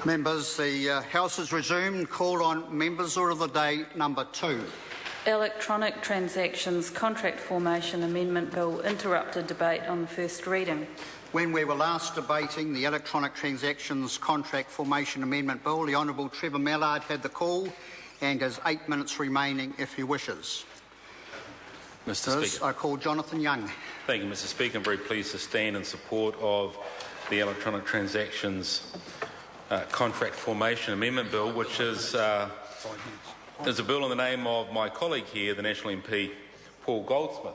Members, the House is resumed. Call on Members Order of the Day number 2. Electronic Transactions Contract Formation Amendment Bill interrupted debate on the first reading. When we were last debating the Electronic Transactions Contract Formation Amendment Bill, the Honourable Trevor Mallard had the call and has 8 minutes remaining if he wishes. Mr. Speaker. I call Jonathan Young. Thank you, Mr. Speaker. I'm very pleased to stand in support of the Electronic Transactions Contract Formation Amendment Bill, which is a bill in the name of my colleague here, the National MP, Paul Goldsmith.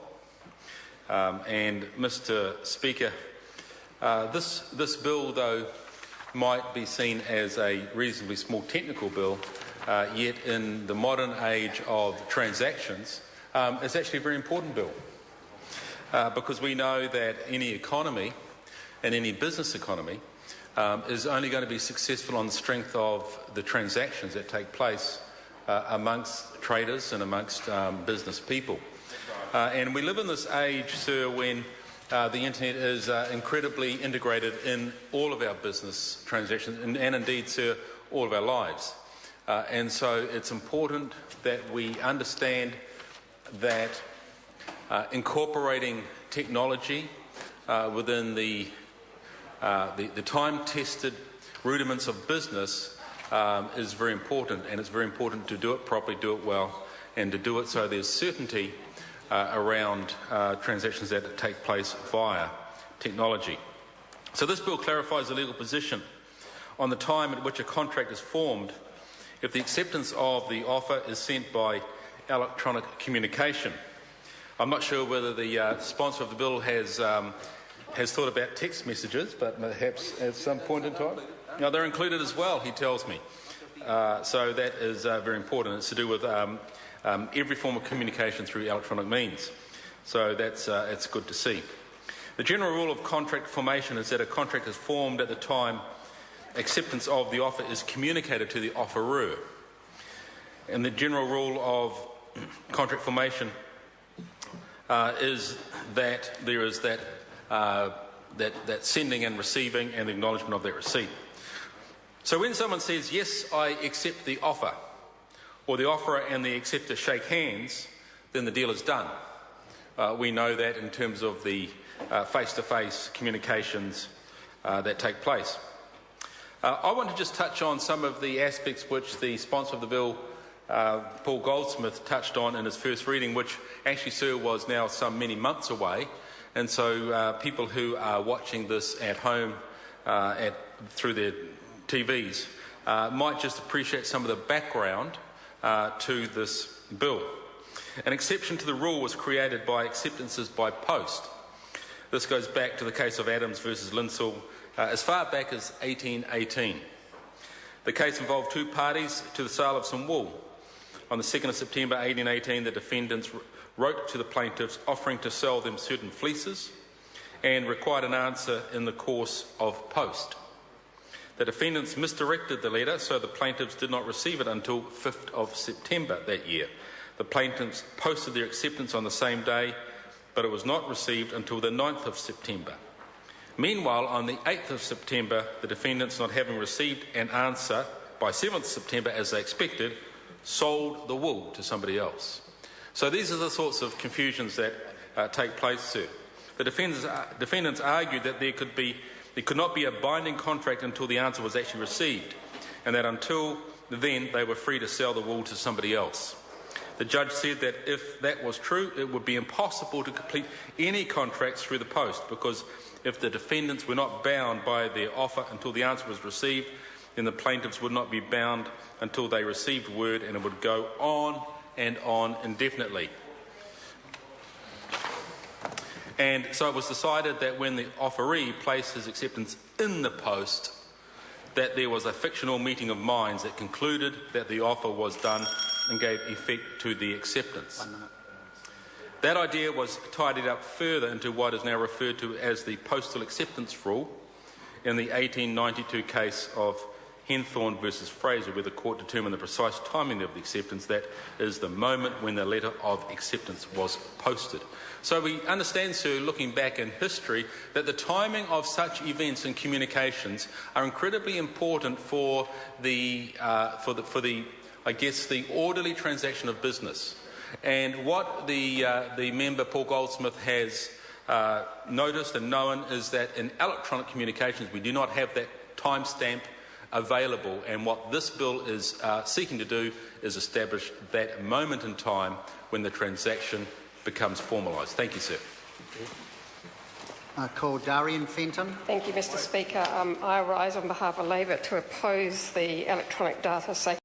And Mr. Speaker, this bill, though, might be seen as a reasonably small technical bill, yet in the modern age of transactions, it's actually a very important bill because we know that any economy and any business economy is only going to be successful on the strength of the transactions that take place amongst traders and amongst business people. And we live in this age, sir, when the internet is incredibly integrated in all of our business transactions and indeed, sir, all of our lives. And so it's important that we understand that incorporating technology within the time-tested rudiments of business is very important, and it's very important to do it properly, do it well, and to do it so there's certainty around transactions that take place via technology. So this bill clarifies the legal position on the time at which a contract is formed if the acceptance of the offer is sent by electronic communication. I'm not sure whether the sponsor of the bill has thought about text messages, but perhaps at some point in time. Now, they're included as well, he tells me. So that is very important. It's to do with every form of communication through electronic means. So it's good to see. The general rule of contract formation is that a contract is formed at the time acceptance of the offer is communicated to the offeror. And the general rule of contract formation is that there is that sending and receiving and the acknowledgement of that receipt. So when someone says, yes, I accept the offer, or the offerer and the acceptor shake hands, then the deal is done. We know that in terms of the face-to-face communications that take place. I want to just touch on some of the aspects which the sponsor of the bill, Paul Goldsmith, touched on in his first reading, which actually, sir, was now some many months away. And so people who are watching this at home through their TVs might just appreciate some of the background to this bill. An exception to the rule was created by acceptances by post. This goes back to the case of Adams versus Linsell as far back as 1818. The case involved two parties to the sale of some wool. On the 2nd of September 1818, the defendants wrote to the plaintiffs offering to sell them certain fleeces and required an answer in the course of post. The defendants misdirected the letter, so the plaintiffs did not receive it until 5th of September that year. The plaintiffs posted their acceptance on the same day, but it was not received until the 9th of September. Meanwhile, on the 8th of September, the defendants, not having received an answer by 7th September as they expected, sold the wool to somebody else. So these are the sorts of confusions that take place, sir. The defendants argued that there could not be a binding contract until the answer was actually received, and that until then they were free to sell the wool to somebody else. The judge said that if that was true, it would be impossible to complete any contracts through the post, because if the defendants were not bound by their offer until the answer was received, then the plaintiffs would not be bound until they received word, and it would go on and on indefinitely. And so it was decided that when the offeree placed his acceptance in the post, that there was a fictional meeting of minds that concluded that the offer was done and gave effect to the acceptance. That idea was tidied up further into what is now referred to as the postal acceptance rule in the 1892 case of Henthorne versus Fraser, where the court determined the precise timing of the acceptance, that is the moment when the letter of acceptance was posted. So we understand, sir, looking back in history, that the timing of such events and communications are incredibly important for the orderly transaction of business. And what the member Paul Goldsmith has noticed and known is that in electronic communications we do not have that timestamp available, and what this bill is seeking to do is establish that moment in time when the transaction becomes formalised. Thank you, sir. I call Darian Fenton. Thank you, Mr Speaker. I rise on behalf of Labor to oppose the Electronic Data Safety